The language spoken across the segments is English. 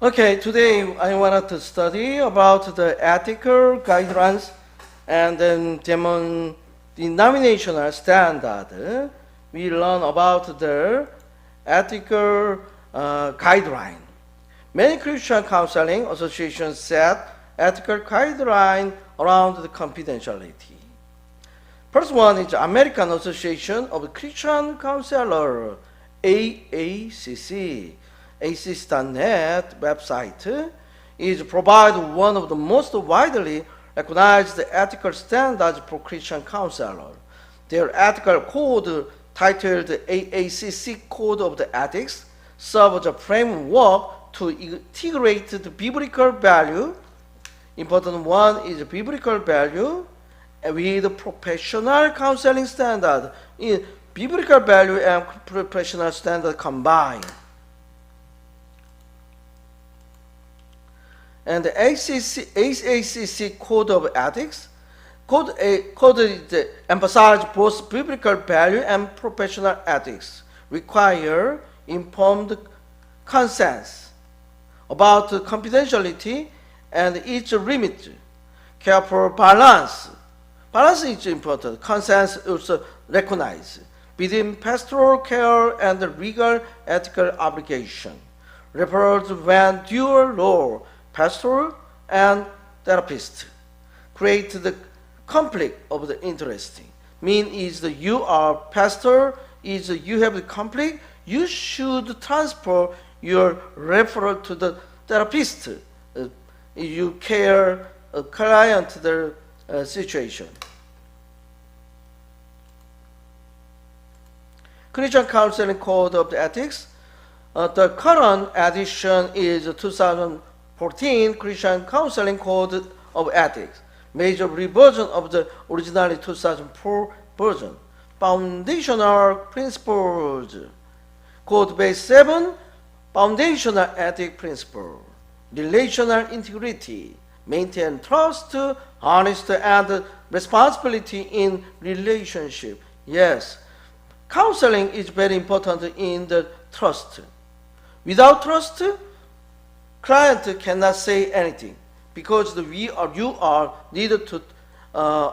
Okay, today I wanted to study about the ethical guidelines and then denominational standard. We learn about the ethical guideline. Many Christian counseling associations set ethical guideline around the confidentiality. First one is American Association of Christian Counselors, AACC. ACC.net website is provide one of the most widely recognized ethical standards for Christian counselors. Their ethical code, titled AACC Code of the Ethics, serves as a framework to integrate the biblical value. Important one is biblical value with professional counseling standard. In biblical value and professional standard combined. And the AACC Code of Ethics code emphasizes both biblical value and professional ethics, require informed consent about confidentiality and its limit, careful balance. Balance is important. Consent is also recognized between pastoral care and legal ethical obligation. Refers when dual role, pastoral and therapist, create the conflict of the interest. Mean is that you are pastor, is you have the conflict, you should transfer your referral to the therapist. You care a client their situation. Christian Counseling Code of the Ethics. The current edition is 2014 Christian Counseling Code of Ethics, major revision of the originally 2004 version. Foundational principles. Code base 7, foundational ethic principle. Relational integrity, maintain trust, honesty, and responsibility in relationship. Yes, counseling is very important in the trust. Without trust, client cannot say anything because you are needed to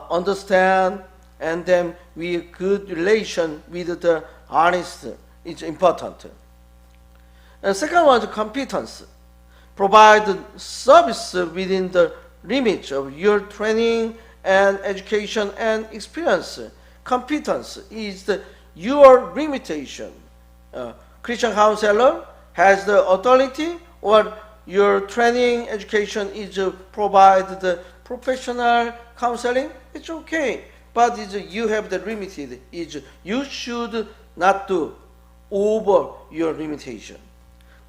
understand, and then we good relation with the honest is important. And second one is competence. Provide service within the limits of your training and education and experience. Competence is your limitation. Christian counselor has the authority, or your training education is provide the professional counseling, it's okay. But you have the limited, you should not do over your limitation.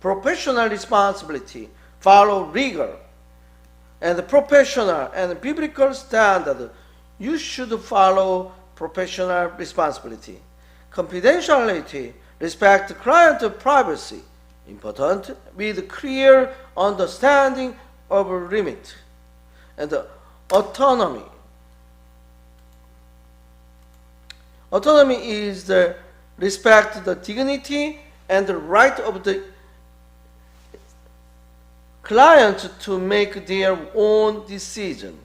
Professional responsibility, follow legal and professional and biblical standard. You should follow professional responsibility. Confidentiality, respect client privacy, important, with clear understanding of limit. And autonomy. Autonomy is the respect the dignity and the right of the client to make their own decision.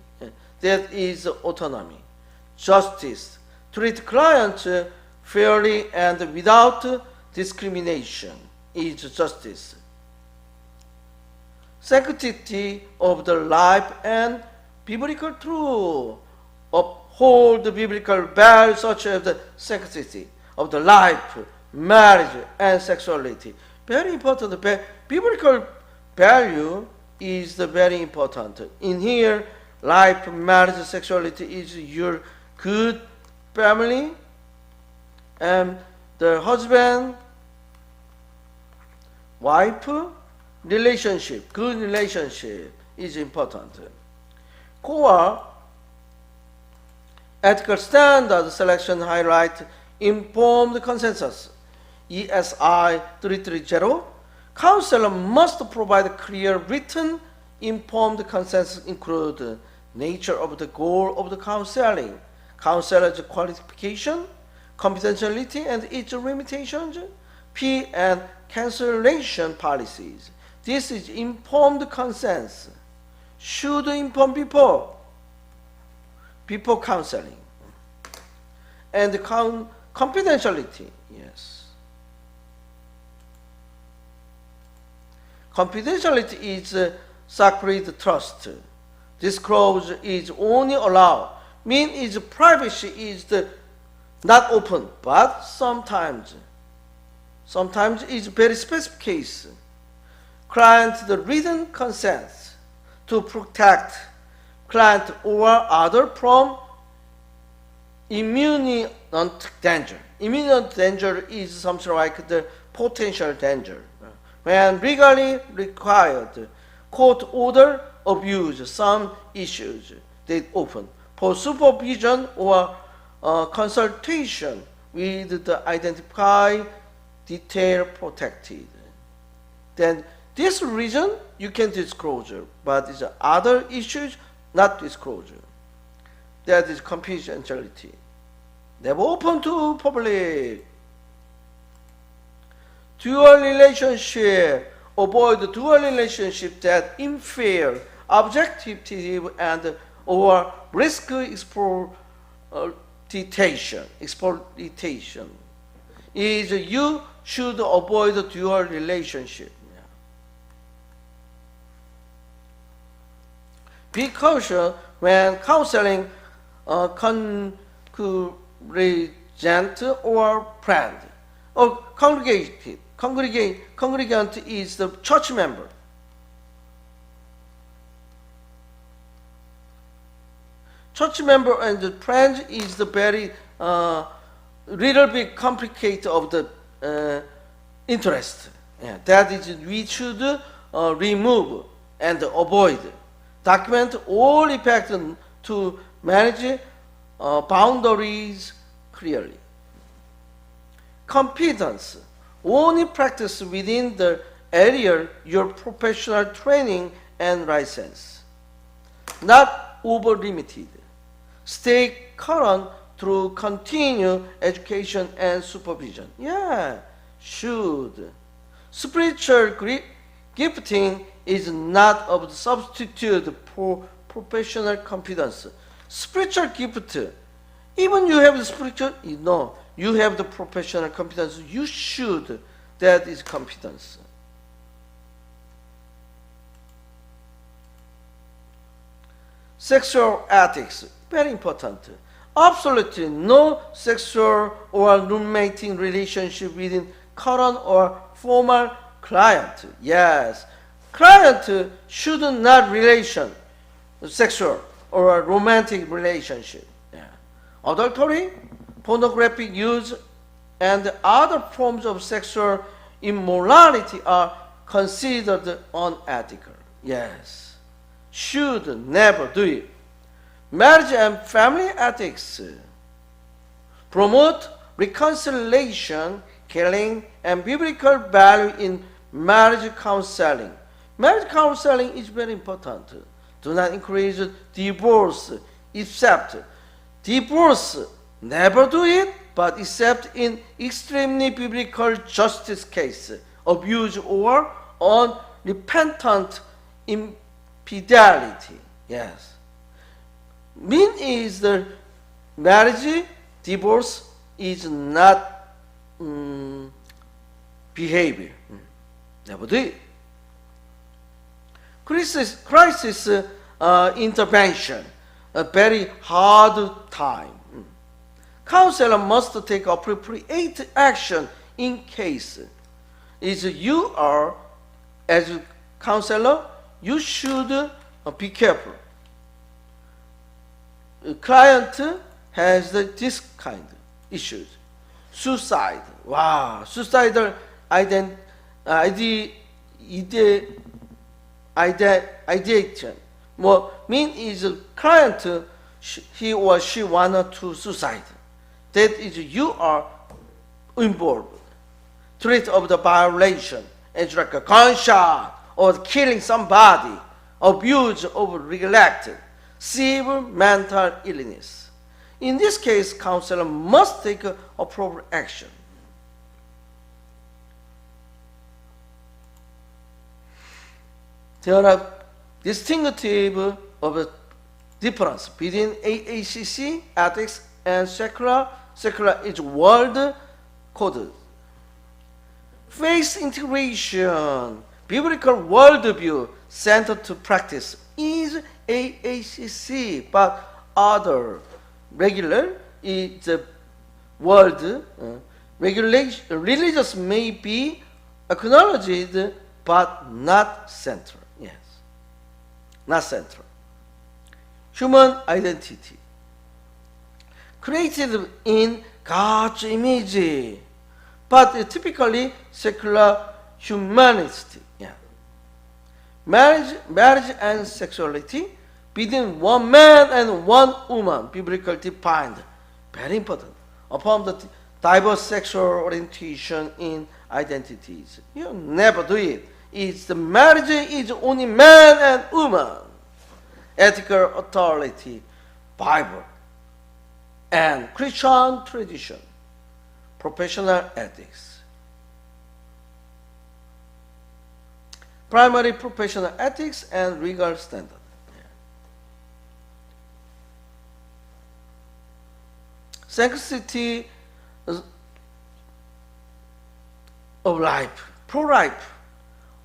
That is autonomy. Justice, treat clients fairly and without discrimination is justice. Sanctity of the life and biblical truth. Uphold the biblical values such as the sanctity of the life, marriage, and sexuality. Very important. Biblical value is very important. In here, life, marriage, sexuality is your good family, and the husband, wife, relationship, good relationship is important. Core ethical standard selection highlight informed consensus. ESI 330. Counselor must provide clear written informed consensus include nature of the goal of the counseling, counselor's qualification, confidentiality and its limitations, fee and cancellation policies, This is informed consent. Should inform before counseling. And confidentiality, yes. Confidentiality is sacred trust. Disclosure is only allowed. Mean is privacy is not open, but sometimes it's very specific case. Client the written consent to protect client or other from imminent danger. Imminent danger is something like the potential danger. When legally required, court order abuse some issues they open for supervision or consultation with the identify detail protected. Then this reason you can disclosure, but it's other issues not disclosure. That is confidentiality. Never open to public. Dual relationship. Avoid dual relationship that unfair, objective, and or risk exploitation. Is you should avoid dual relationship. Be cautious when counseling congregant or friend or congregant. Congregant is the church member. Church member and the friend is the very little bit complicated of the interest. Yeah, that is we should remove and avoid. Document all effects to manage boundaries clearly. Competence. Only practice within the area your professional training and license. Not over-limited. Stay current through continued education and supervision. Yeah, should. Spiritual gifting is not a substitute for professional competence. Spiritual gift, even you have the spiritual, you have the professional competence, you should, that is competence. Sexual ethics, very important. Absolutely no sexual or roommating relationship within current or former client. Yes, client should not relation sexual or a romantic relationship. Yeah. Adultery, pornographic use, and other forms of sexual immorality are considered unethical. Yes, should never do it. Marriage and family ethics promote reconciliation, healing, and biblical value in marriage counseling. Marriage counseling is very important. Do not encourage divorce, except divorce, never do it, but except in extremely biblical justice case, abuse or unrepentant infidelity. Yes. Mean is the marriage, divorce is not behavior. Never do it. Crisis intervention, a very hard time. Counselor must take appropriate action in case is you are, as a counselor, you should be careful. A client has this kind of issues. Suicide. Wow. Suicidal ideation. What mean is a client, he or she wanted to suicide. That is you are involved. Threat of the violation. It's like a gunshot or killing somebody. Abuse or neglect. Severe mental illness. In this case, counselor must take appropriate action. there are distinctive of a difference between AACC, ethics, and secular. Secular is world code. Faith integration, biblical worldview centered to practice is AACC, but other regular is the world regulation. Religious may be acknowledged, but not central. Yes, not central. Human identity, created in God's image, but typically secular humanity. Yeah. Marriage and sexuality between one man and one woman, biblically defined, very important. Upon the diverse sexual orientation in identities, you never do it. It's the marriage is only man and woman. Ethical authority, Bible, and Christian tradition, professional ethics. Primary professional ethics and legal standard. Sanctity of life, pro-life,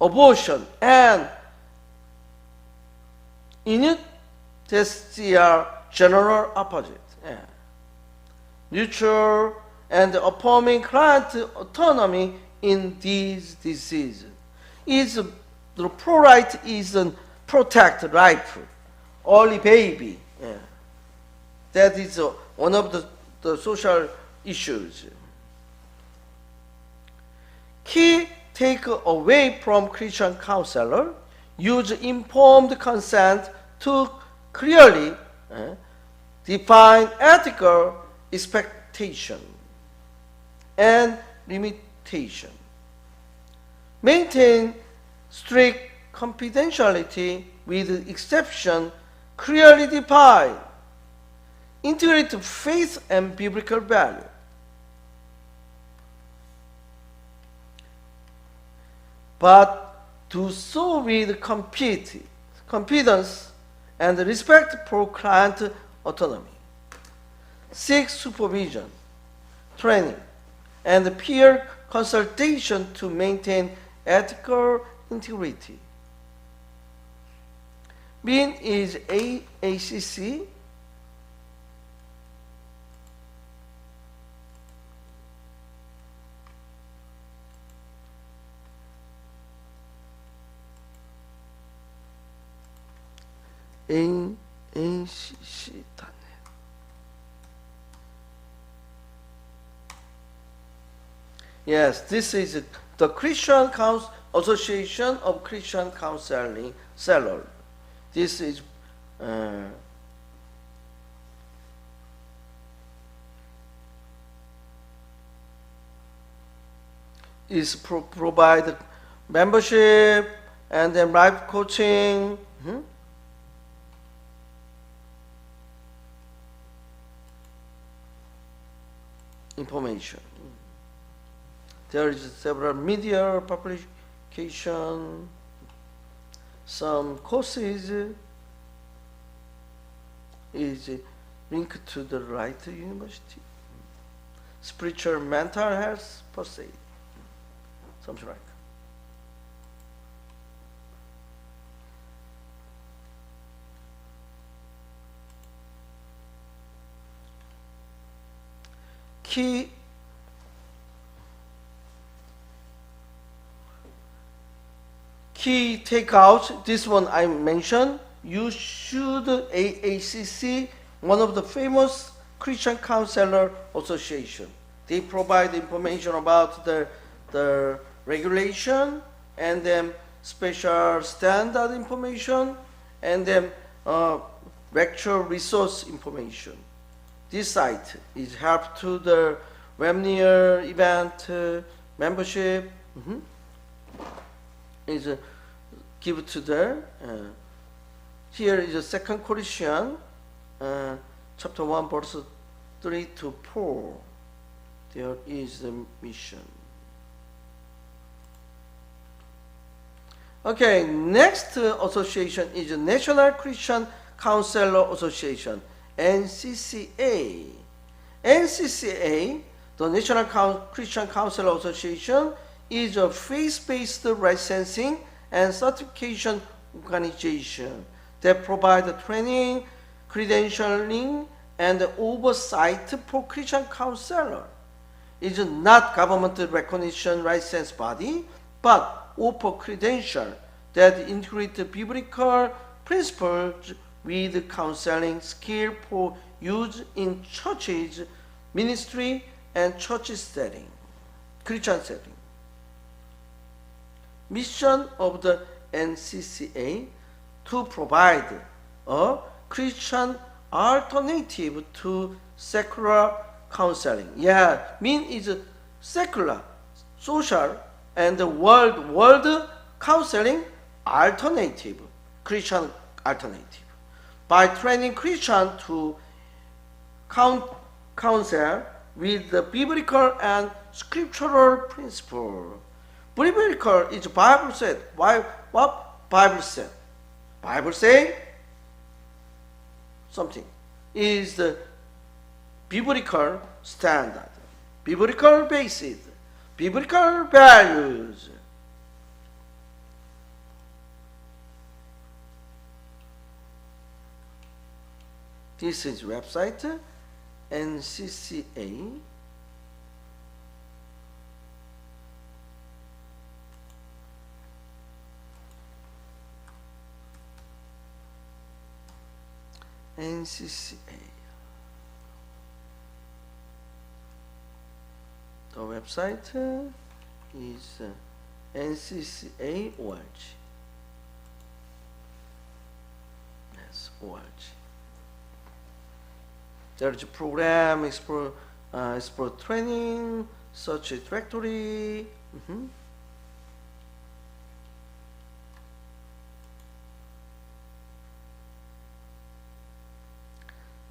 abortion, and euthanasia general opposite. Yeah. Neutral and affirming client autonomy in these diseases. The pro-right is protect life, early baby. Yeah. That is one of the social issues. Key takeaway from Christian counselor: use informed consent to clearly define ethical expectation and limitation. Maintain strict confidentiality with exception clearly defined. Integrate faith and biblical value. But do so with competence and respect for client autonomy. Seek supervision, training, and peer consultation to maintain ethical integrity. Mean is AACC. AACC.net. Yes, this is the Christian Association of Christian Counseling Seller. This is provide membership and then life coaching. Information. There is several media publication, some courses is linked to the right university. Spiritual mental health first aid, something like that. Key takeout, this one I mentioned. You should AACC, one of the famous Christian Counselor Association. They provide information about the regulation and then special standard information and then lecture resource information. This site is help to the webinar event membership. Is give to there. Here is a 2 Corinthians chapter 1 verse 3 to 4. There is the mission. Okay, next association is the National Christian Counselor Association, NCCA. NCCA, the National Christian Counselor Association, is a faith-based licensing and certification organization that provides training, credentialing, and oversight for Christian counselor. It is not government recognition licensed body, but offer credential that integrate biblical principles with counseling skill for use in churches, ministry, and church setting, Christian setting. Mission of the NCCA to provide a Christian alternative to secular counseling. Yeah, mean is secular, social, and world counseling alternative, Christian alternative. By training Christian to counsel with the biblical and scriptural principle. Biblical is Bible said. Why? What Bible said? Bible say something is the biblical standard, biblical basis, biblical values. This is website NCCA. NCCA. The website is NCCA.org. Yes, org. There's a program, explore training, search directory.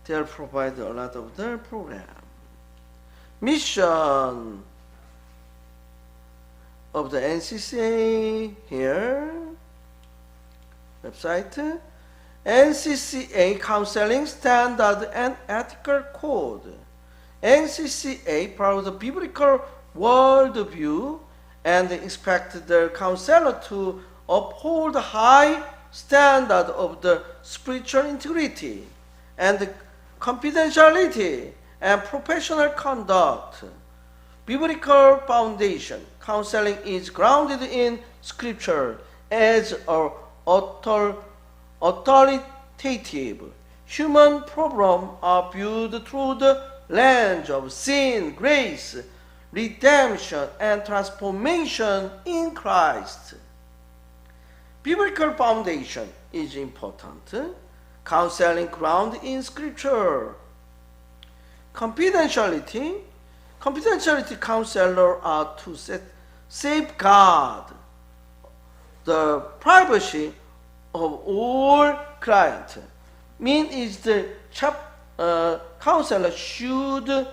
They provide a lot of their program. Mission of the NCCA here. Website. NCCA Counseling Standard and Ethical Code. NCCA provides a biblical worldview and expect the counselor to uphold high standard of the spiritual integrity and confidentiality and professional conduct. Biblical foundation. Counseling is grounded in Scripture as an authoritative. Human problems are viewed through the lens of sin, grace, redemption, and transformation in Christ. Biblical foundation is important. Counseling grounded in Scripture. Confidentiality. Confidentiality counselors are to safeguard the privacy of all clients. Mean is the counselor should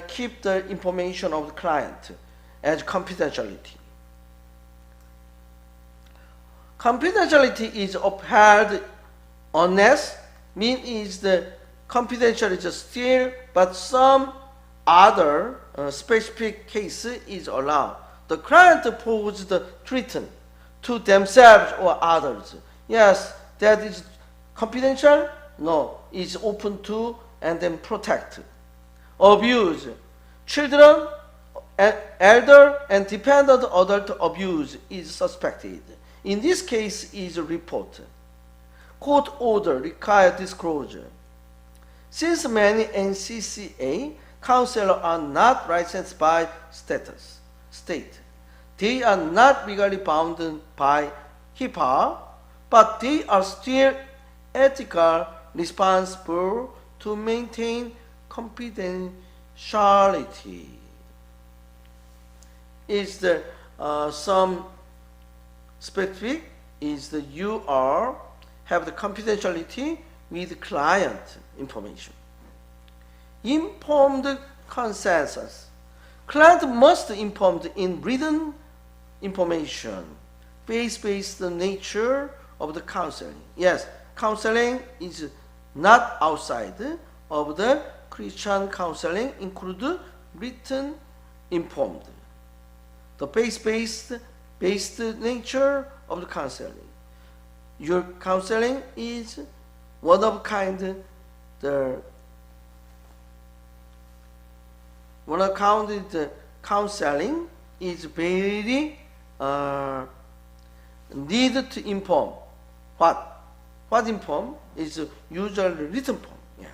keep the information of the client as confidentiality. Confidentiality is upheld unless mean is the confidentiality is still, but some other specific case is allowed. The client posed the threat to themselves or others. Yes, that is confidential. No, it's open to and then protect. Abuse. Children, elder, and dependent adult abuse is suspected. In this case, is reported. Court order require disclosure. Since many NCCA counselors are not licensed by state, they are not legally bound by HIPAA, but they are still ethical responsible to maintain confidentiality. Is the some specific is the you are have the confidentiality with client information. Informed consensus. Client must informed in written information faith-based nature of the counseling. Yes, counseling is not outside of the Christian counseling, include written, informed. The faith-based nature of the counseling. Your counseling is one of kind. The one account the counseling is very need to inform. What inform is usually written form. Yeah.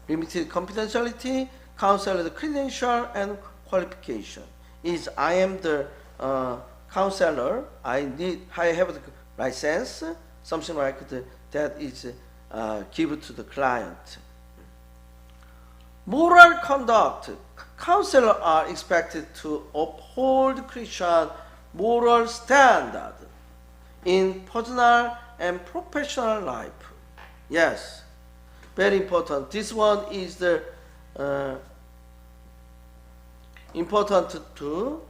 Limited confidentiality, counselor credential and qualification is I am the counselor. I have the license, something like that is given to the client. Moral conduct. Counselors are expected to uphold Christian moral standard in personal and professional life. Yes, very important. This one is the important to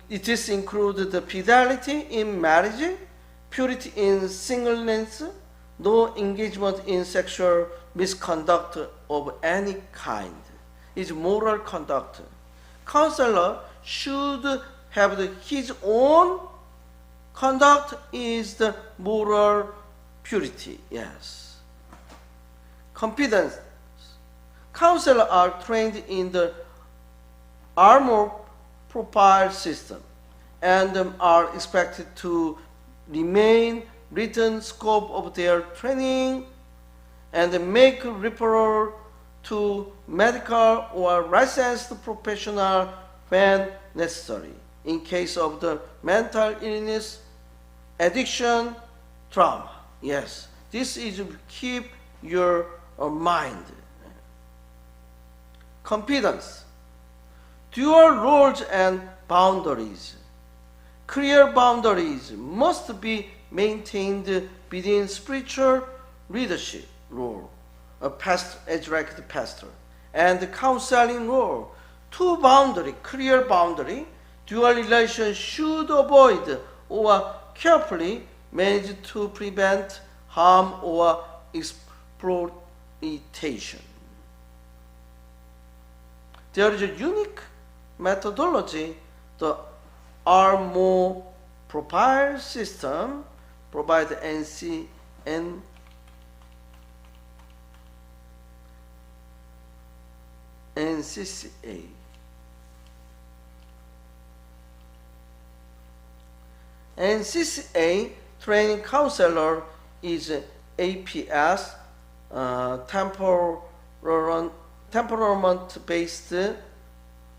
it is included the fidelity in marriage, purity in singleness, no engagement in sexual misconduct of any kind. It's moral conduct. Counselor should have his own conduct is the moral purity. Yes. Competence. Counselors are trained in the armor profile system and are expected to remain written scope of their training and make referral to medical or licensed professional when necessary in case of the mental illness, addiction, trauma. Yes, this is to keep your mind. Competence. Dual roles and boundaries. Clear boundaries must be maintained within spiritual leadership role, a pastor, as like the pastor, and the counseling role. Two boundary, clear boundary, dual relations should avoid or carefully manage to prevent harm or exploitation. There is a unique methodology, the ARMO profile system, provide NCCA. NCCA training counselor is APS, temperament-based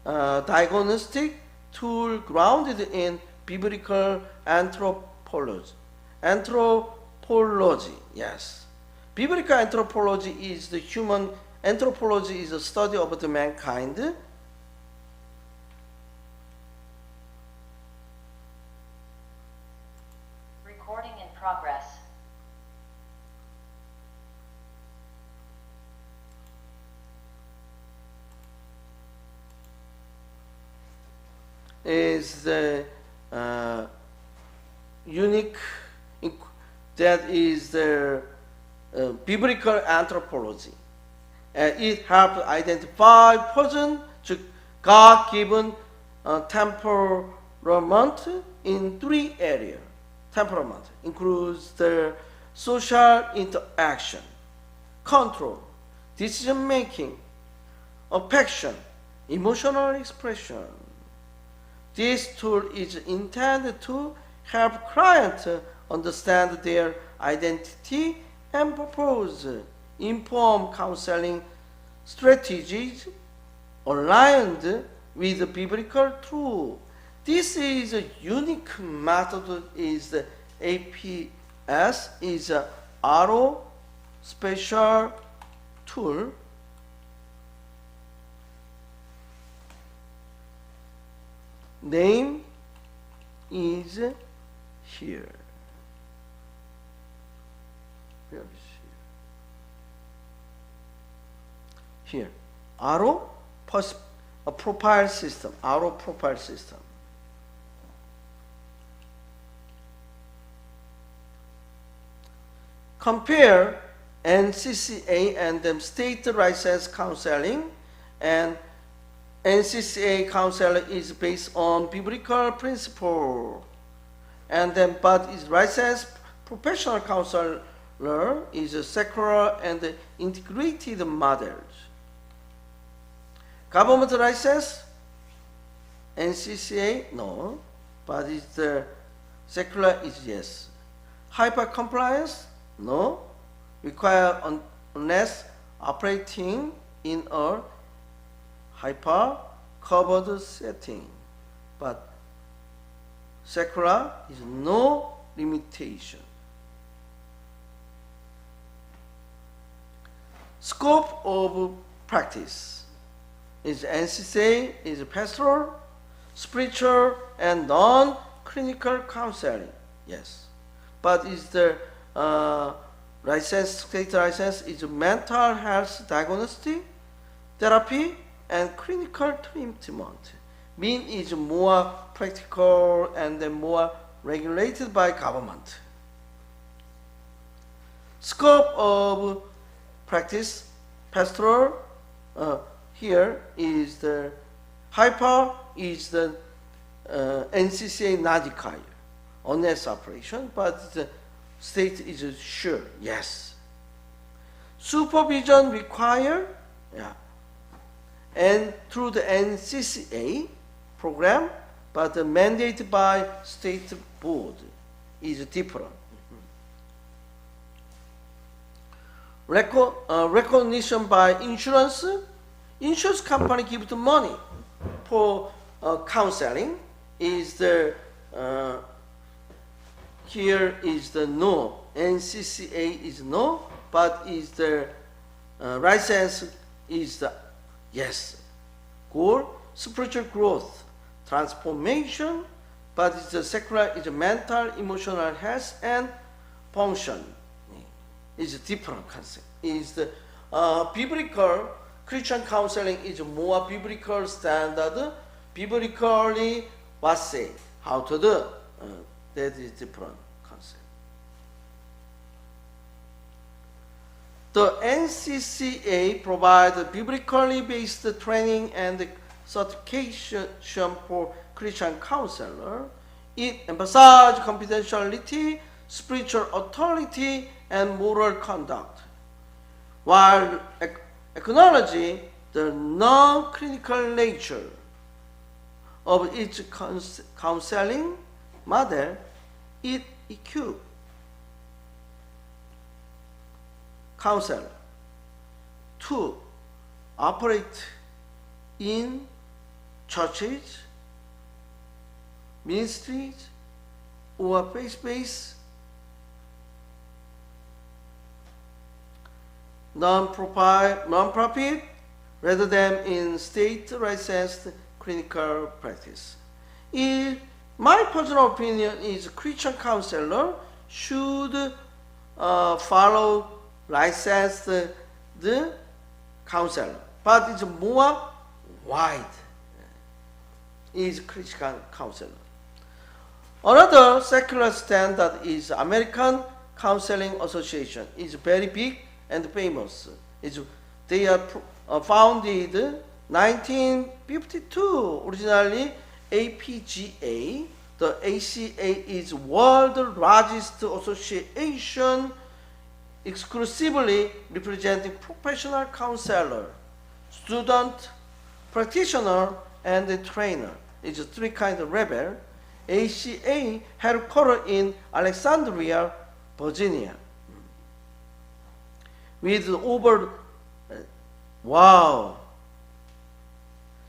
diagnostic tool grounded in biblical anthropology. Yes. Biblical anthropology is the human anthropology is a study of the mankind. Recording in progress. Is the unique, that is the biblical anthropology. It helps identify person to God-given temperament in three areas. Temperament includes the social interaction, control, decision-making, affection, emotional expression. This tool is intended to help clients understand their identity and propose informed counseling strategies aligned with the biblical truth. This is a unique method. Is the APS is a RO special tool. Name is here. Where is here? RO profile system. RO profile system. Compare NCCA and the state license counseling, and NCCA counselor is based on biblical principle, and then but is licensed professional counselor is a secular and integrated model. Government license, NCCA no, but it's the secular is yes. Hyper compliance no, require unless operating in a hyper covered setting, but secular is no limitation. Scope of practice is NCCA is pastoral, spiritual, and non-clinical counseling. Yes, but is the license, state license is mental health diagnostic, therapy, and clinical treatment. Mean is more practical and more regulated by government. Scope of practice, pastoral, here is the hyper is the NCCA not required, honest operation, but the state is sure, yes. Supervision required, yeah, and through the NCCA program, but mandated by state board is different. Recognition by insurance. Insurance company gives the money for counseling. Is the here is the no. NCCA is no, but is the license is the yes. Goal, spiritual growth, transformation, but it's the secular is mental, emotional health and function. Is a different concept. Is the biblical Christian counseling is more biblical standard, biblically what say, how to do. That is different concept. The NCCA provides biblically based training and certification for Christian counselor. It emphasizes confidentiality, spiritual authority, and moral conduct, while acknowledging the non-clinical nature of each counseling model. It equips counselor to operate in churches, ministries, or faith-based non-profit rather than in state-licensed clinical practice. My personal opinion is Christian counselor should follow licensed the counselor, but it's more wide is Christian counselor. Another secular standard is American Counseling Association. It's very big and famous. They are founded 1952. Originally APGA. The ACA is world largest association exclusively representing professional counselor, student, practitioner, and trainer. It's three kinds of level. ACA headquartered in Alexandria, Virginia, with over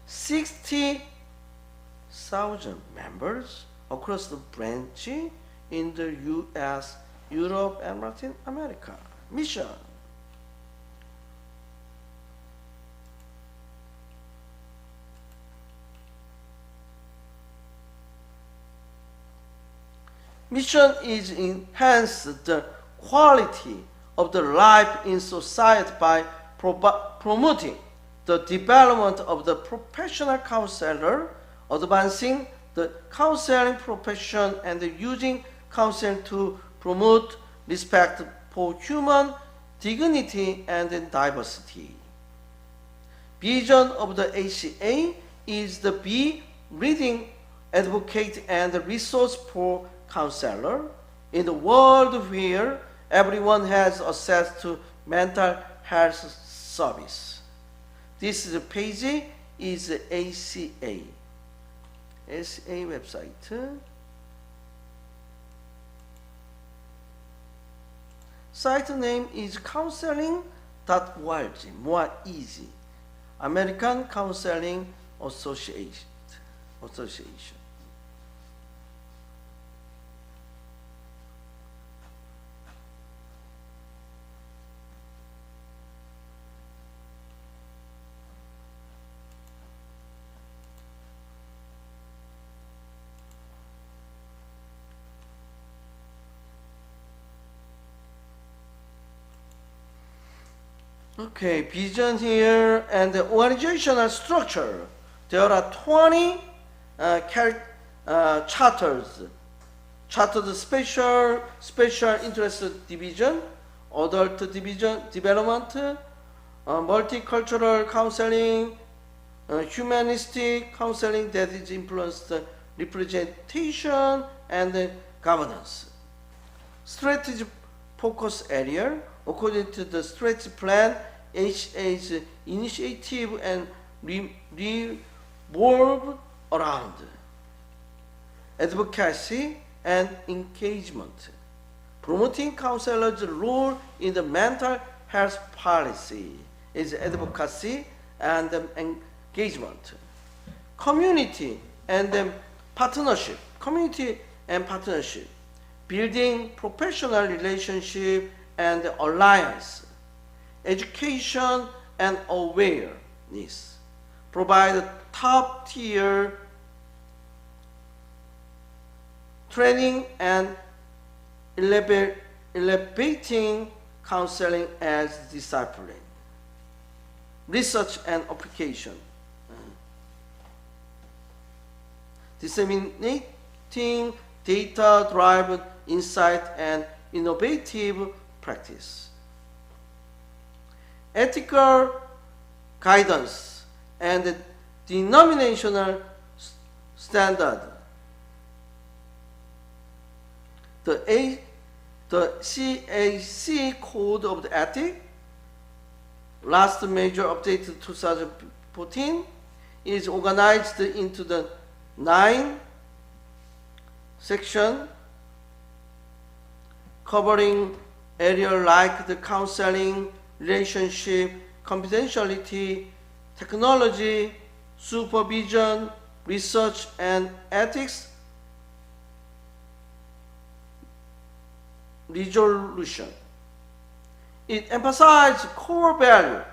60,000 members across the branch in the U.S., Europe, and Latin America. Mission. Mission is enhance the quality of the life in society by promoting the development of the professional counselor, advancing the counseling profession, and using counseling to promote respect for human dignity and diversity. Vision of the ACA is to be leading advocate and resource for counselor in the world where everyone has access to mental health service. This page is ACA. ACA website. Site name is counseling.org. More easy. American Counseling Association. Okay, vision here and the organizational structure. There are 20 charters. Chartered special interest division, adult division development, multicultural counseling, humanistic counseling that is influenced representation and governance. Strategic focus area according to the strategy plan, HA's initiative and revolve around advocacy and engagement, promoting counselors' role in the mental health policy is advocacy and engagement. Community and partnership, building professional relationship and alliance, education and awareness, provide top-tier training and elevating counseling as discipline, research and application, disseminating data-driven insight and innovative practice, ethical guidance and denominational standard. The CAC Code of the Ethics, last major update in 2014, is organized into the 9 sections covering areas like the counseling, relationship, confidentiality, technology, supervision, research, and ethics resolution. It emphasizes core value.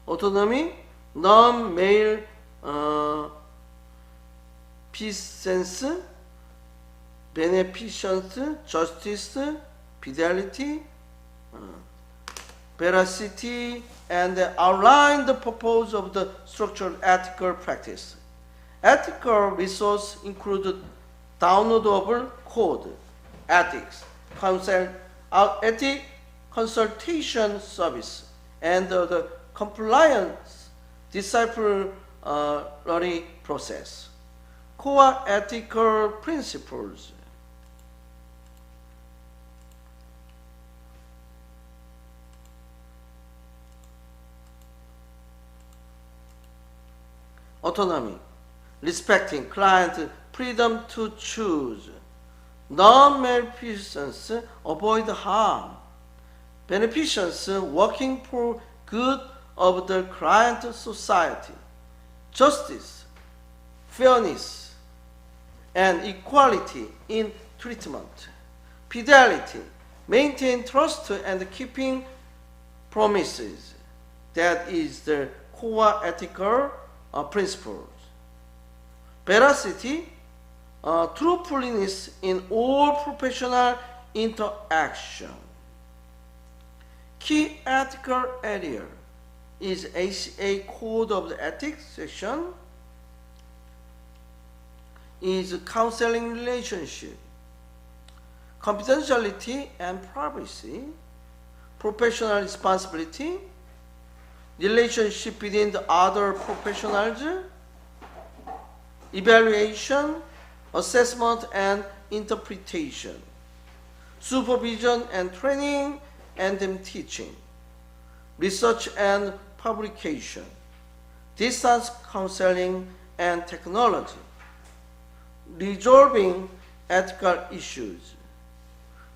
Autonomy, non-male peace, beneficence, justice, fidelity, veracity, and outline the purpose of the structured ethical practice. Ethical resources include downloadable code, ethics, ethic consultation service, and the compliance disciplinary process. Core ethical principles. Autonomy, respecting client freedom to choose. Non-malfeasance, avoid harm. Beneficence, working for good of the client society. Justice, fairness, and equality in treatment. Fidelity, maintain trust and keeping promises. That is the core ethical principles. Veracity, truthfulness in all professional interaction. Key ethical area is ACA Code of Ethics section, is counseling relationship, confidentiality and privacy, professional responsibility, relationship between the other professionals, evaluation, assessment and interpretation, supervision and training and then teaching, research and publication, distance counseling and technology, resolving ethical issues,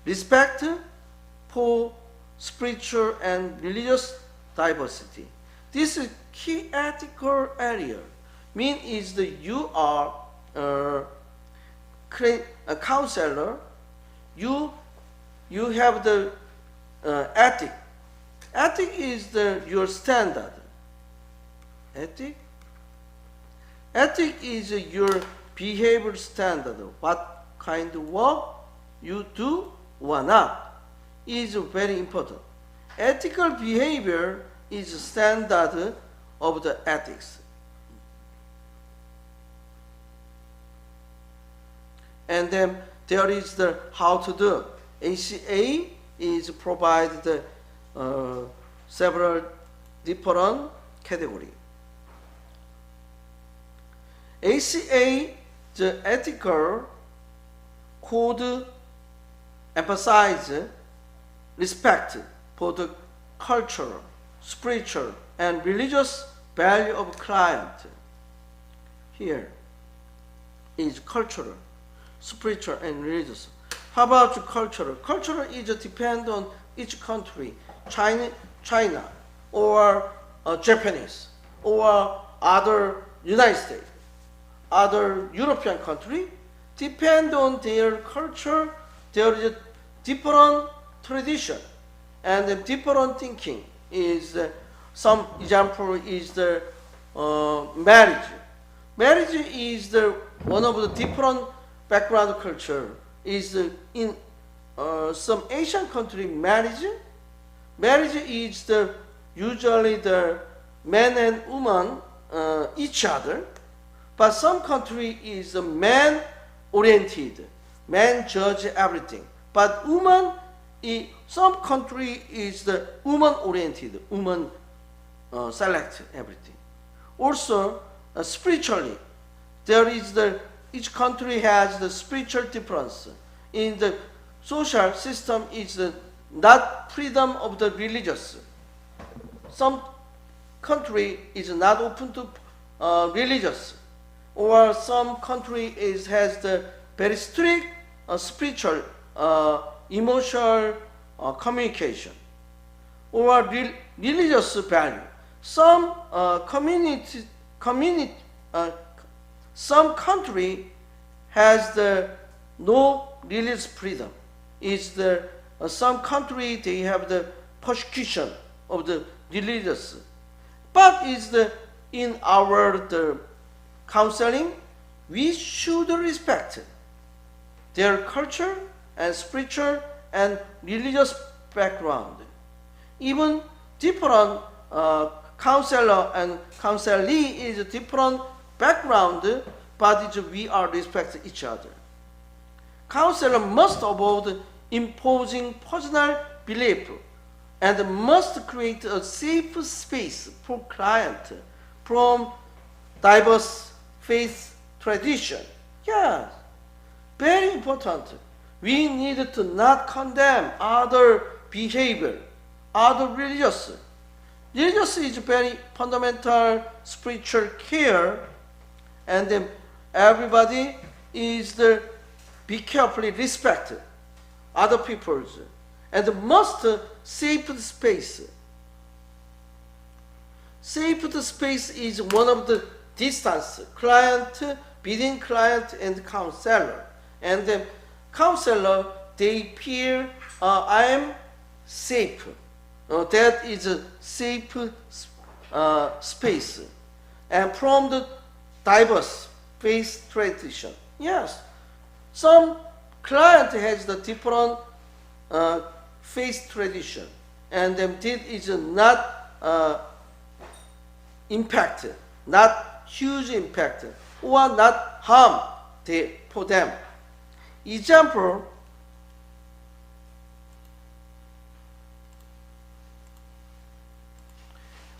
respect for spiritual and religious diversity. This is key ethical area. Mean is that you are a counselor, you have the ethic. Ethic is your standard. Ethic is your behavior standard. What kind of work you do or not is very important. Ethical behavior is standard of the ethics. And then there is the how to do. ACA is provided several different categories. ACA, the ethical code emphasizes respect for the cultural, spiritual, and religious value of client. Here is cultural, spiritual, and religious. How about cultural? Cultural is depend on each country, China, or Japanese, or other United States, other European country, depend on their culture. There is a different tradition and a different thinking. Is some example is the marriage. Marriage is the one of the different background culture. Is in some Asian country marriage is usually the man and woman each other, but some country is man oriented, man judge everything, but woman some country is the woman oriented, woman select everything. Also spiritually, there is each country has the spiritual difference. In the social system is not freedom of the religious. Some country is not open to religious, or some country has the very strict spiritual, emotional communication, or religious value. Some some country has the no religious freedom. Is some country they have the persecution of the religious, but in our counseling we should respect their culture and spiritual and religious background. Even different counselor and counselee is a different background, but we are respect each other. Counselor must avoid imposing personal belief and must create a safe space for client from diverse faith tradition. Yes, very important. We need to not condemn other behavior, other religious. Religious is very fundamental spiritual care, and then everybody is be carefully respect other people's and must safe space. Safe space is one of the distance client between client and counselor, and then counselor they feel I am safe. That is a safe space and from the diverse faith tradition. Yes, some client has the different faith tradition, and then this is not impact, not huge impact, or not harm for them. Example,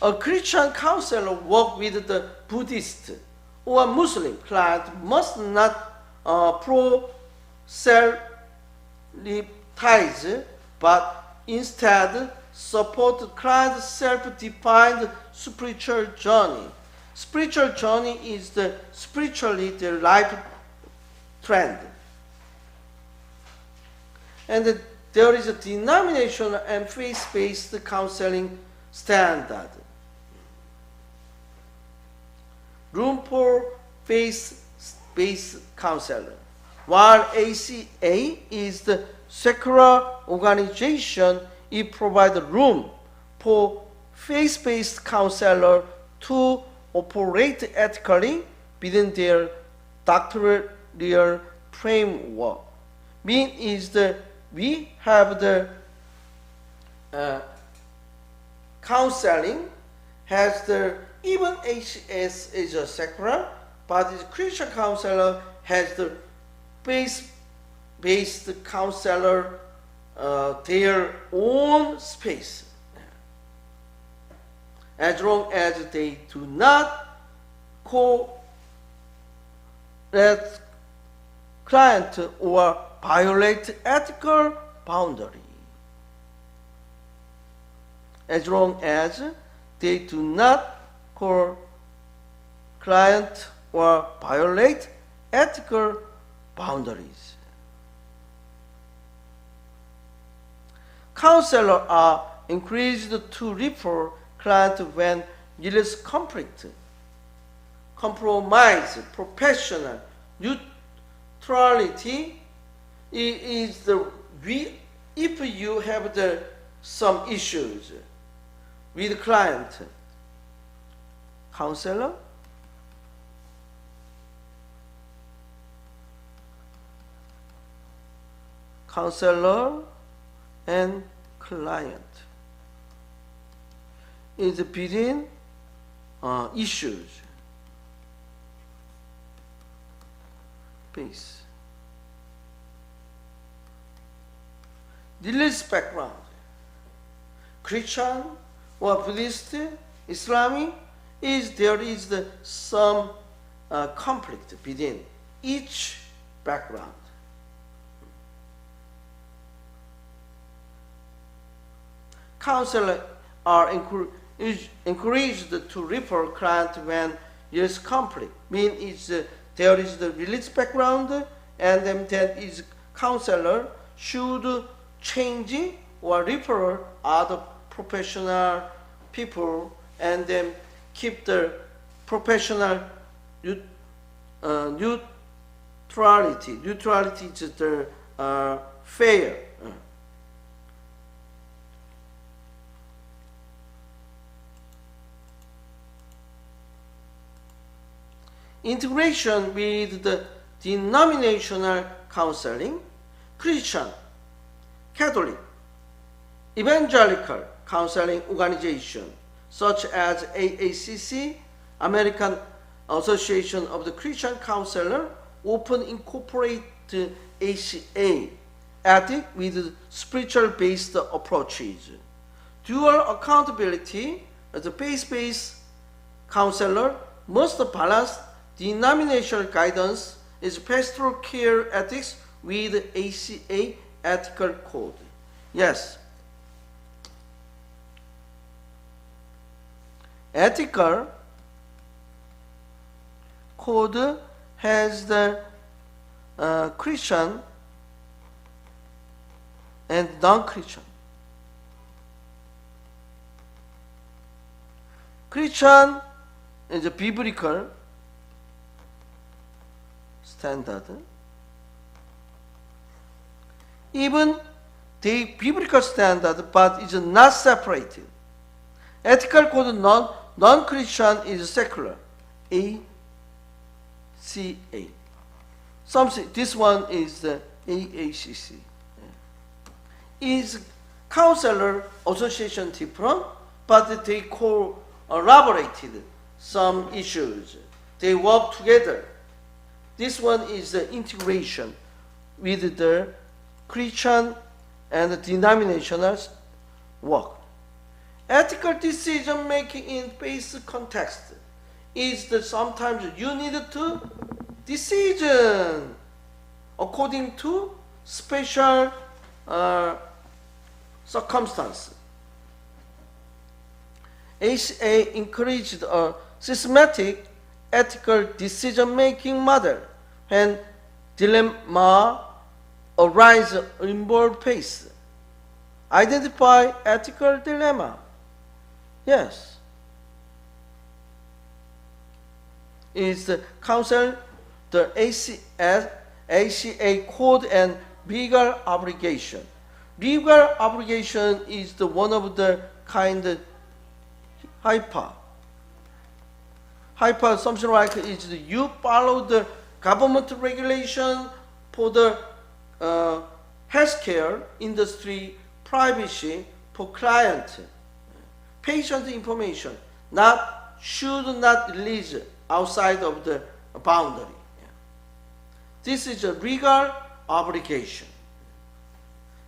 a Christian counselor work with the Buddhist or Muslim client must not proselytize, but instead support client's self-defined spiritual journey. Spiritual journey is the spiritually the life trend. And there is a denominational and faith-based counseling standard. Room for faith-based counseling. While ACA is the secular organization, it provides room for faith-based counselor to operate ethically within their doctrinal framework. Mean is that we have the counseling has the even HS is a secular, but the Christian counselor has the faith-based counselor their own space, as long as they do not let client or violate ethical boundary. As long as they do not call client or violate ethical boundaries. Counselors are encouraged to refer client when there is conflict, compromise, professional neutrality is the if you have some issues with the client, counselor and client is between issues base. Religious background, Christian or Buddhist, Islamic, there is some conflict between each background. Counselors are encouraged to refer client when there is conflict. Means there is the religious background, and then that is counselor should change or refer other professional people, and then keep the professional neutrality. Neutrality is the fair. Integration with the denominational counseling, Christian, Catholic, evangelical counseling organization such as AACC, American Association of the Christian Counselor, often incorporate ACA, ethics with spiritual-based approaches. Dual accountability as a faith-based counselor must balance denominational guidance is pastoral care ethics with ACA ethical code. Yes. Ethical code has the Christian and non-Christian. Christian is a biblical standard. Even the biblical standard, but is not separated. Ethical code non-Christian is secular. ACA. Something. This one is the AACC. Is counselor association different, but they collaborated some issues. They work together. This one is the integration with the Christian and the denominational work. Ethical decision making in faith context is that sometimes you need to decision according to special circumstance. ACA encouraged a systematic ethical decision-making model when dilemma arise in bold phase. Identify ethical dilemma. Yes. Is the council, the ACA code and legal obligation. Legal obligation is the one of the kind of hyper something like is you follow the government regulation for the healthcare industry, privacy for client, patient information should not release outside of the boundary. This is a legal obligation.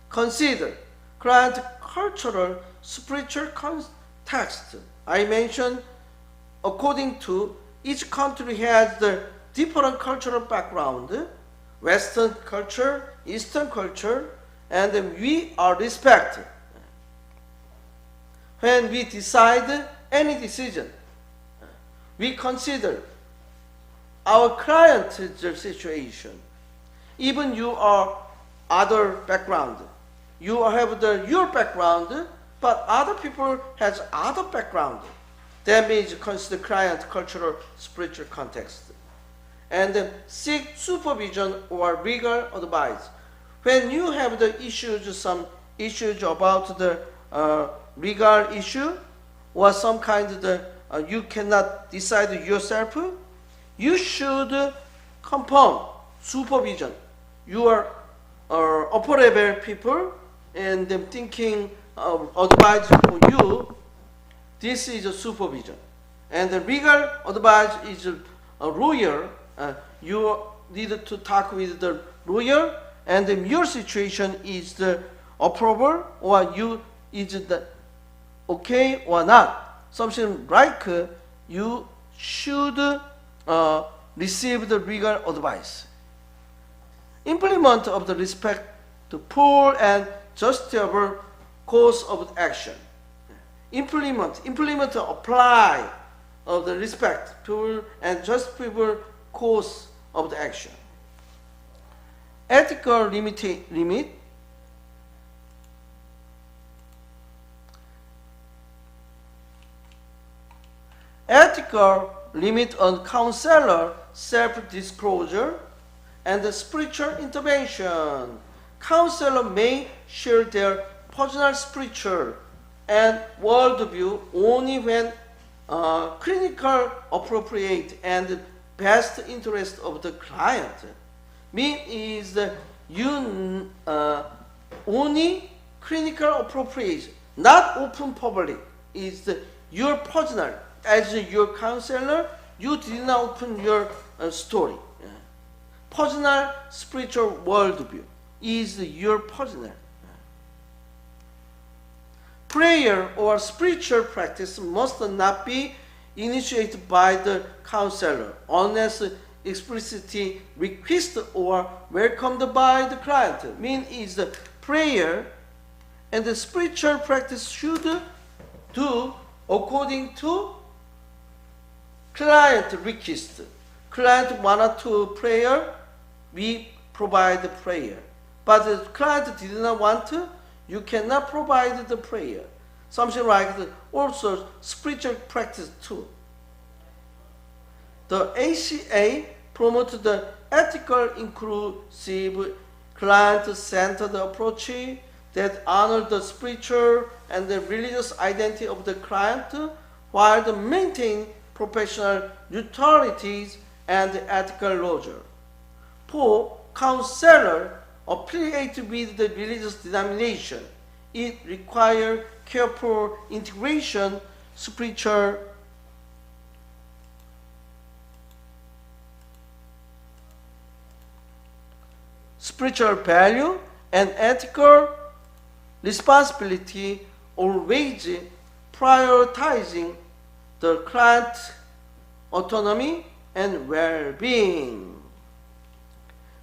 Consider client cultural, spiritual context. I mentioned according to each country has the different cultural background, Western culture, Eastern culture, and we are respect. When we decide any decision, we consider our client's situation. Even you are other background, you have your background, but other people has other background. That means consider client cultural, spiritual context. And then seek supervision or legal advice. When you have the issues, some issues about the legal issue, or some kind of the you cannot decide yourself, you should confirm supervision. You are upper level people, and them thinking advice for you. This is a supervision. And the legal advice is a lawyer. You need to talk with the lawyer, and then your situation is the approval, or you is the okay or not. Something like you should receive the legal advice. Implement of the respect to full and justifiable course of action. Implement, apply of the respect to and justifiable course of the action. Ethical limit. Ethical limit on counselor self-disclosure and the spiritual intervention. Counselor may share their personal spiritual and worldview only when clinical appropriate and best interest of the client. Mean is you only clinical appropriate, not open public. Is your personal. As your counselor, you did not open your story. Personal spiritual worldview is your personal. Prayer or spiritual practice must not be initiated by the counselor unless explicitly requested or welcomed by the client. Mean is the prayer and the spiritual practice should do according to client request. Client wanted to prayer, we provide the prayer. But the client did not want to, you cannot provide the prayer. Something like also spiritual practice too. The ACA promotes the ethical, inclusive, client-centered approach that honors the spiritual and the religious identity of the client while maintaining professional neutralities and ethical lodger. For counselor affiliated with the religious denomination, it requires careful integration, spiritual value, and ethical responsibility, always prioritizing the client's autonomy and well-being.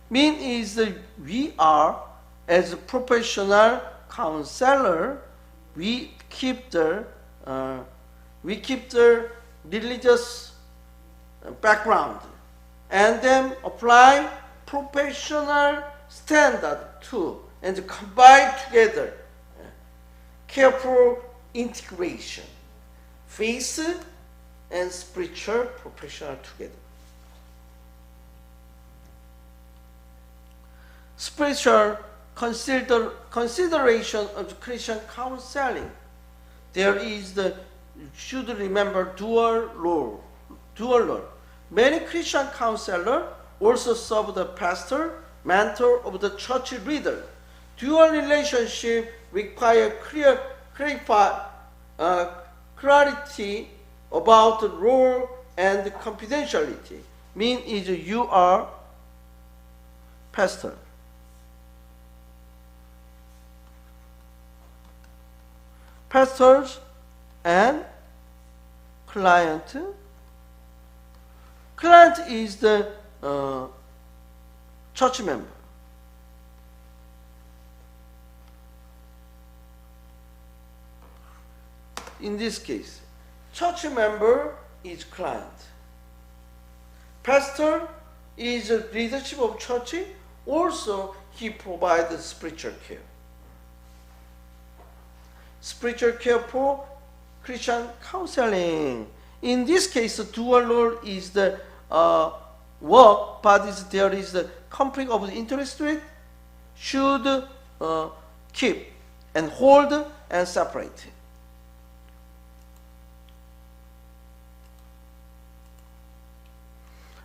Mean is that we are, as a professional counselor, we keep the religious background and then apply professional standard too, and combine together careful integration, faith and spiritual professional together. Spiritual consideration of Christian counseling. There is the, you should remember, dual role. Many Christian counselors also serve the pastor, mentor of the church leader. Dual relationship require clarity about the role and confidentiality. Mean is you are pastor. Pastors and client. Client is the church member. In this case, church member is client. Pastor is a leadership of church. Also, he provides spiritual care. Spiritual care for Christian counseling. In this case, the dual role is the work, but there is the conflict of interest rate, should keep and hold and separate.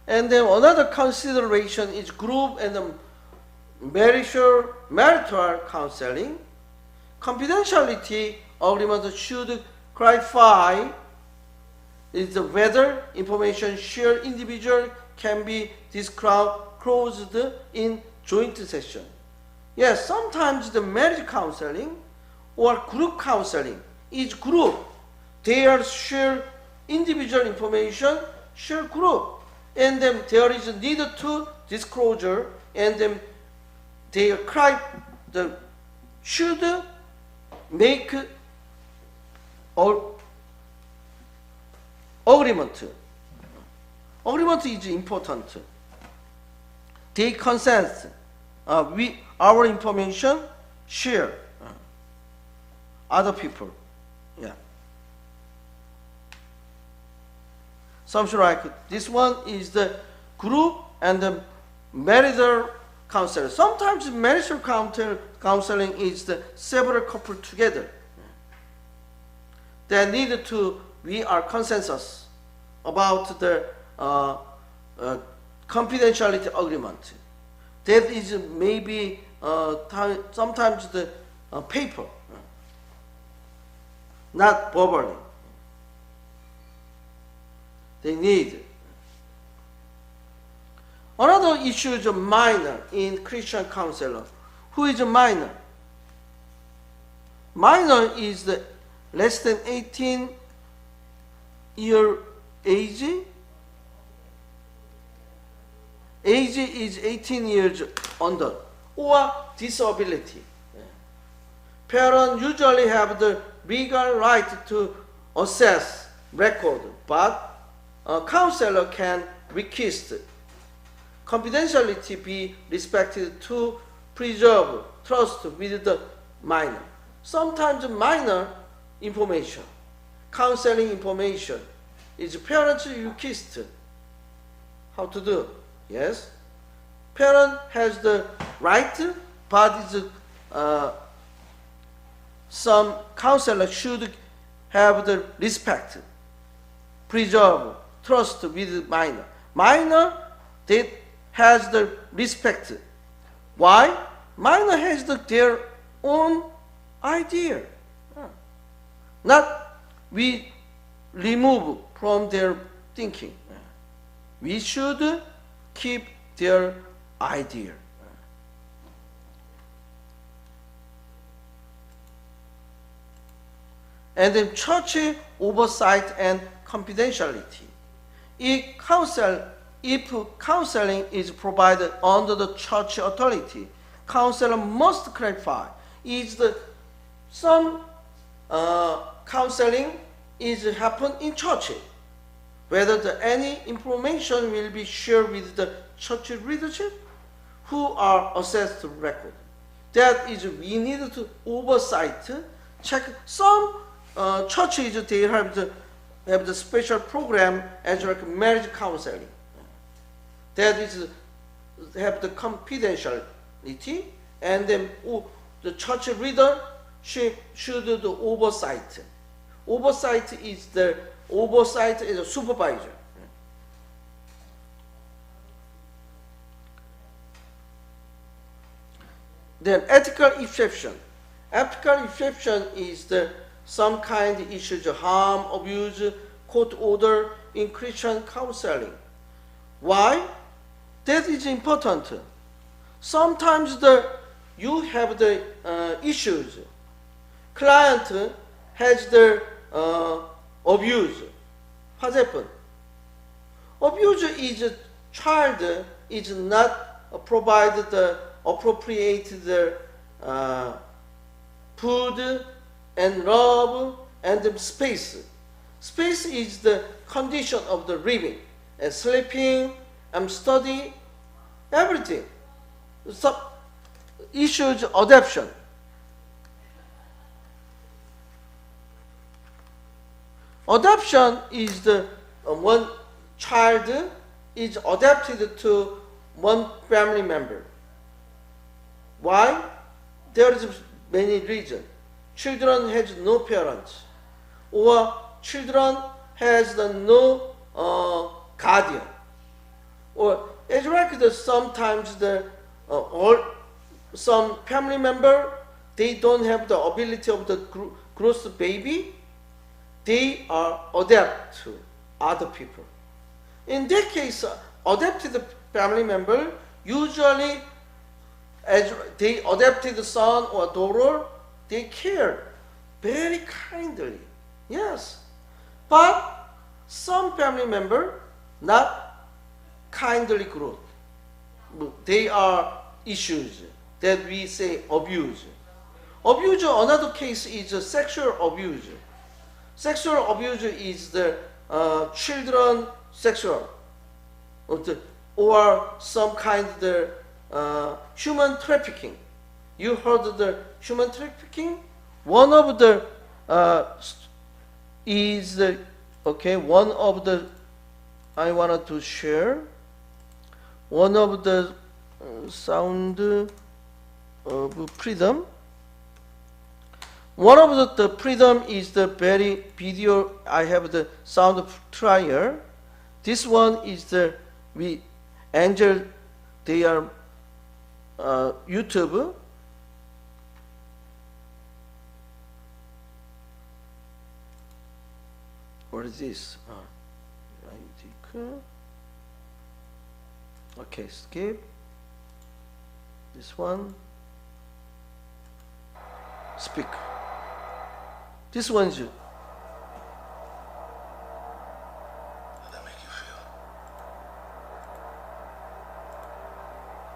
And then another consideration is group and marital counseling. Confidentiality agreement should clarify is whether information shared individual can be disclosed in joint session. Yes, sometimes the marriage counseling or group counseling is group. They are share individual information, share group. And then there is a need to disclosure, and then they should make agreement. Agreement is important. They consent. Our information share other people. Yeah. Something like this one is the group and the marital counseling. Sometimes marital counseling is the several couple together. They need to be our consensus about the confidentiality agreement. That is maybe sometimes the paper, not verbally. They need. Another issue is a minor in Christian counselor. Who is a minor? Minor is the less than 18 year age. Age is 18 years under, or disability. Parents usually have the legal right to assess record, but a counselor can request confidentiality be respected to preserve trust with the minor. Sometimes minor information, counseling information, is parents request. How to do? Yes, parent has the right, but some counselor should have the respect preserve trust with minor. Minor, they has the respect. Why? Minor has their own idea. Not we remove from their thinking. We should keep their idea. And then church oversight and confidentiality. If counseling is provided under the church authority, counselor must clarify is some counseling is happen in church, whether any information will be shared with the church leadership who are assessed to record. That is, we need to oversight, check some churches, they have the special program as like marriage counseling. That is, have the confidentiality, and then the church leadership should do the oversight. Oversight is a supervisor. Then ethical exception. Ethical exception is some kind of issues, harm, abuse, court order in Christian counseling. Why? That is important. Sometimes you have the issues. Client has the abuse. What happened? Abuse is child is not provided the appropriate food and love and the space. Space is the condition of the living and sleeping and study, everything. So issues adoption. Adoption is the one child is adopted to one family member. Why? There is many reasons. Children has no parents, or children has no guardian, or it's like sometimes some family member they don't have the ability of the gross baby, they are adopted to other people. In that case, adopted family member usually, as they adopted son or daughter, they care very kindly. Yes, but some family member not kindly growth. They are issues that we say abuse. Abuse, another case is sexual abuse. Sexual abuse is the children sexual, or some kind of human trafficking. You heard the human trafficking? One of the one of the I wanted to share. One of the sound of freedom. One of the freedom is the very video. I have the sound of trial. This one is Angel. They are YouTube. What is this? Okay, skip. This one. Speak. This one's you. How did that make you feel?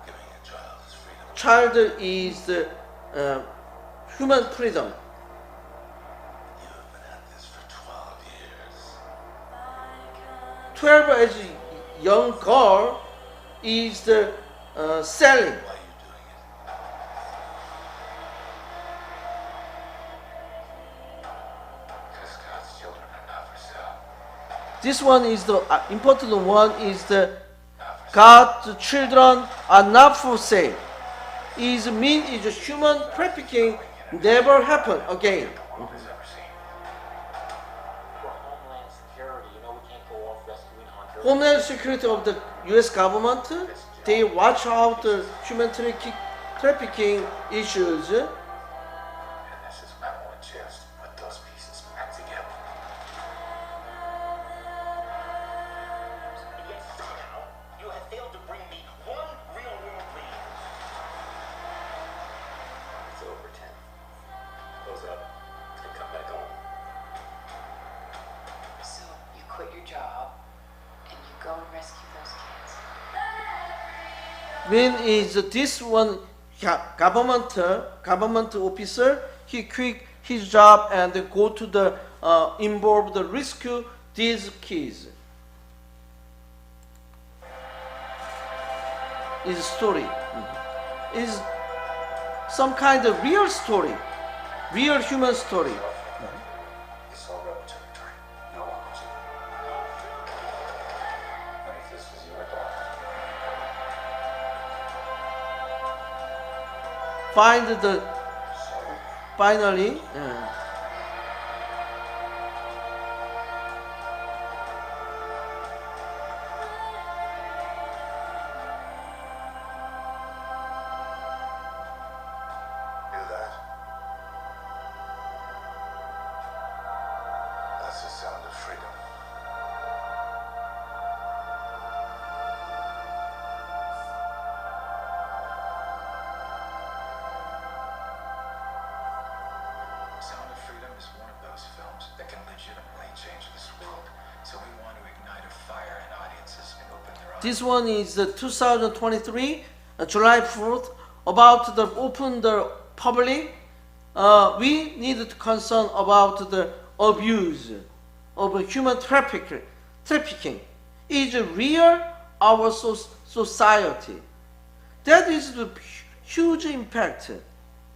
Giving a child his freedom. Child is the human freedom. You have been at this for 12 years. 12 as a young girl is the selling. Why are you doing it? Because God's children are not for sale. This one is the important one is the God's children are not for sale. Is human trafficking never happen again. World has ever seen. For Homeland Security, we Homeland Security of the U.S. government, they watch out the human trafficking issues. And this is my one chance to put those pieces back together. Yet somehow you have failed to bring me one real world lead. It's over, Tim. Close up and come back home. So you quit your job and you go and rescue those kids. When is this one government officer, he quit his job and go to the involved rescue these kids. Is story. Is some kind of real story, real human story. It's all rebel territory. No one wants it. And if this was your daughter, Find the sorry. finally. Do that. That's the sound of freedom. Sound of Freedom is one of those films that can legitimately change this world. So we want to ignite a fire in audiences and open their eyes. This one is 2023, July 4th, about the open the public. We need to concern about the abuse of human trafficking is real our society. That is the huge impact.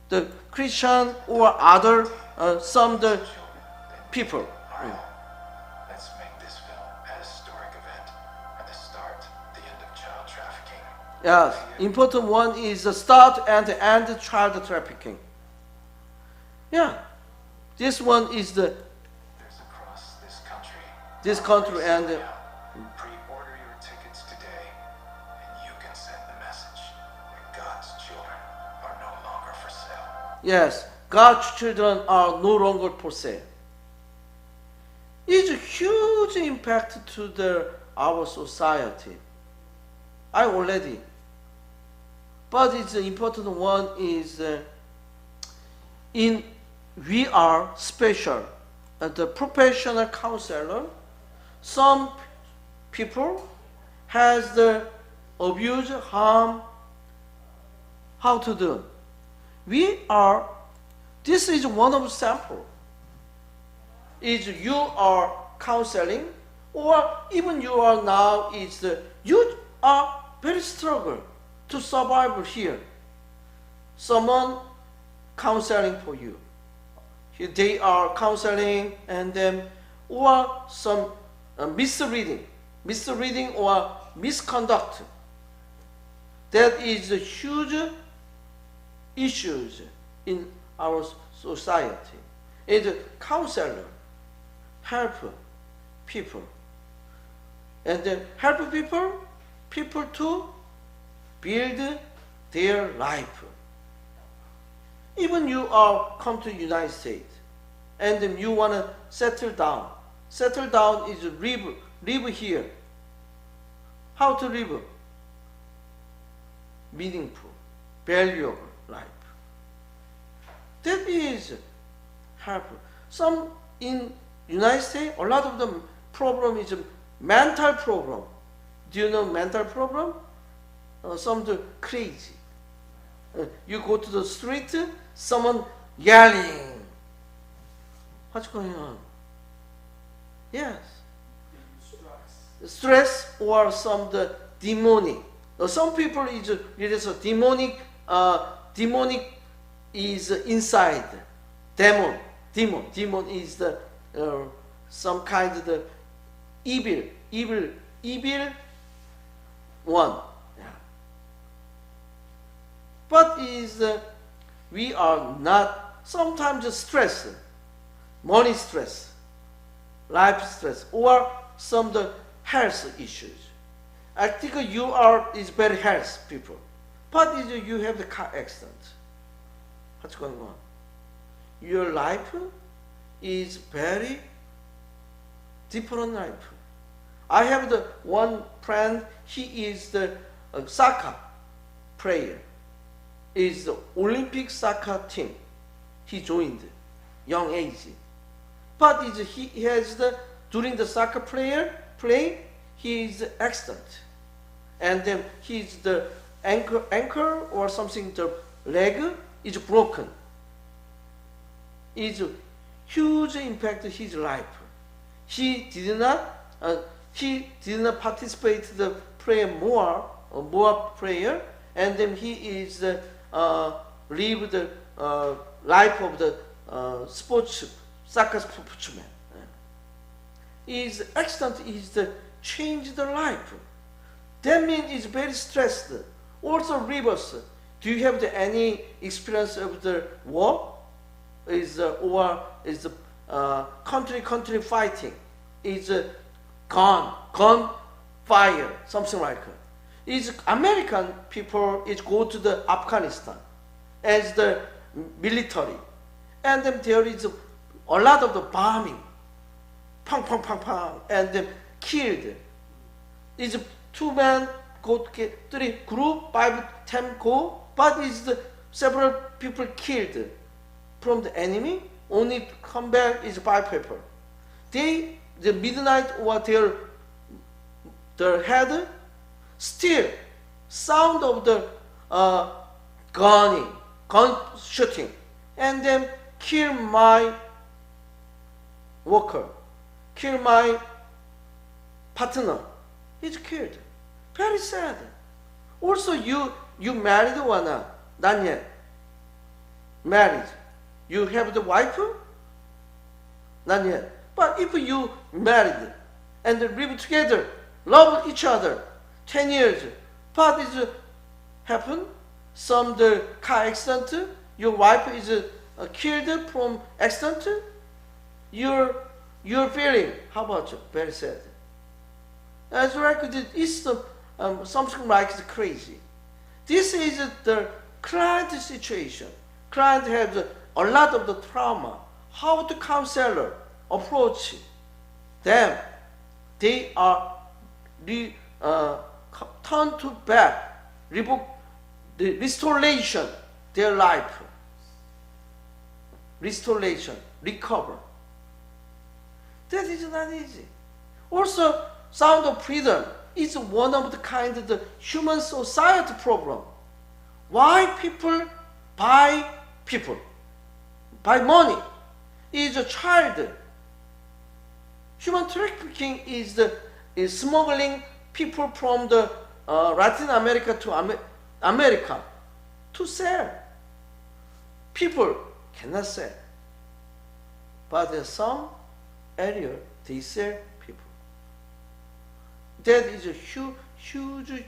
The Christian or other some the people. Let's make this film a historic event and the start, the end of child trafficking. Yes, important one is the start and end child trafficking. Yeah, this one is the There's across this country and pre-order your tickets today, and you can send the message that God's children are no longer for sale. yes, God's children are no longer for sale. It's a huge impact to our society. I already. But it's an important one is we are special. The professional counselor, some people has the abuse, harm, how to do. This is one of the sample. Is you are counseling, or even you are now you are very struggle to survive here. Someone counseling for you. They are counseling and then or some misreading or misconduct. That is a huge issues in our society. It's a counselor, help people, and then help people to build their life. Even you are come to United States, and then you want to settle down. Settle down is live here. How to live? Meaningful, valuable life. That is helpful. Some in United States, a lot of the problem is a mental problem. Do you know mental problem? Some the crazy. You go to the street, someone yelling. What's going on? Yes. Stress or some the demonic. Some people is a demonic. Demonic is inside. Demon is the some kind of the evil one. Yeah. But we are not sometimes stress, money stress, life stress, or some of the health issues. I think is very health people, but you have the car accident. What's going on? Your life is very different life. I have the one friend, he is the soccer player, is the Olympic soccer team. He joined young age. But he has during the soccer play, he is accident. And then he's the ankle or something, the leg is broken. It's a huge impact on his life. He did not participate the prayer more prayer, and then he is live the life of the soccer sportsman. His accident is the change the life. That means he's very stressed. Also reverse. Do you have any experience of the war? Or is country fighting? Is gun fire, something like that. Is American people go to the Afghanistan as the military, and then there is a lot of the bombing, pang, and then killed. Is 2 men go, 3 group, 5, 10 go, but is several people killed from the enemy. Only come back is 5 people. The midnight or their head, still sound of the gun shooting, and then kill my worker, kill my partner. He's killed. Very sad. Also, you married or not yet. Married. You have the wife? Not yet. But if you married and live together, love each other, 10 years, but it happen, some the car accident, your wife is killed from accident, your feeling, how about you? Very sad. As like it's something like crazy. This is the client situation. Client has a lot of the trauma. How the counselor approach them? They are turn to back, the restoration their life, restoration, recover. That is not easy. Also, sound of freedom is one of the kind of the human society problem. Why people buy money? Is a child. Human trafficking is smuggling people from the Latin America to America to sell. People cannot sell, but in some area they sell people. That is a huge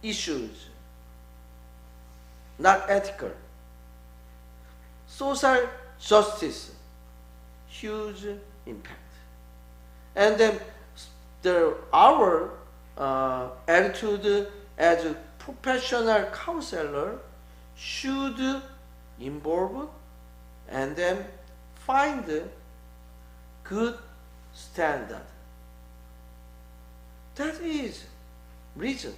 issues. Not ethical. Social justice, huge impact. And then our attitude as a professional counselor should involve and then find good standard. That is reason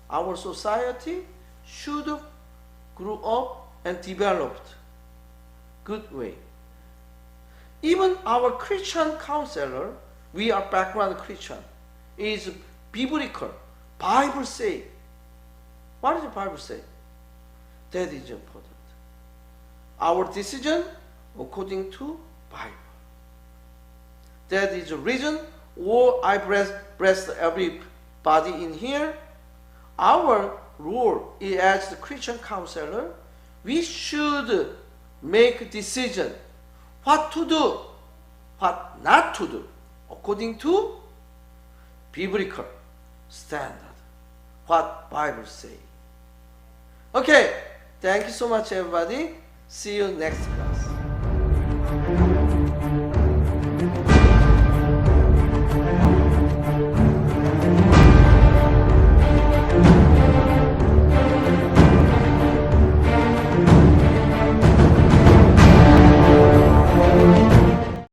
our society should grow up and developed good way. Even our Christian counselor, we are background Christian, is biblical. Bible say. What does the Bible say? That is important. Our decision according to Bible. That is the reason why I bless everybody in here. Our role is as the Christian counselor, we should make a decision what to do, what not to do, according to biblical standard, what Bible say. Okay, thank you so much everybody. See you next class.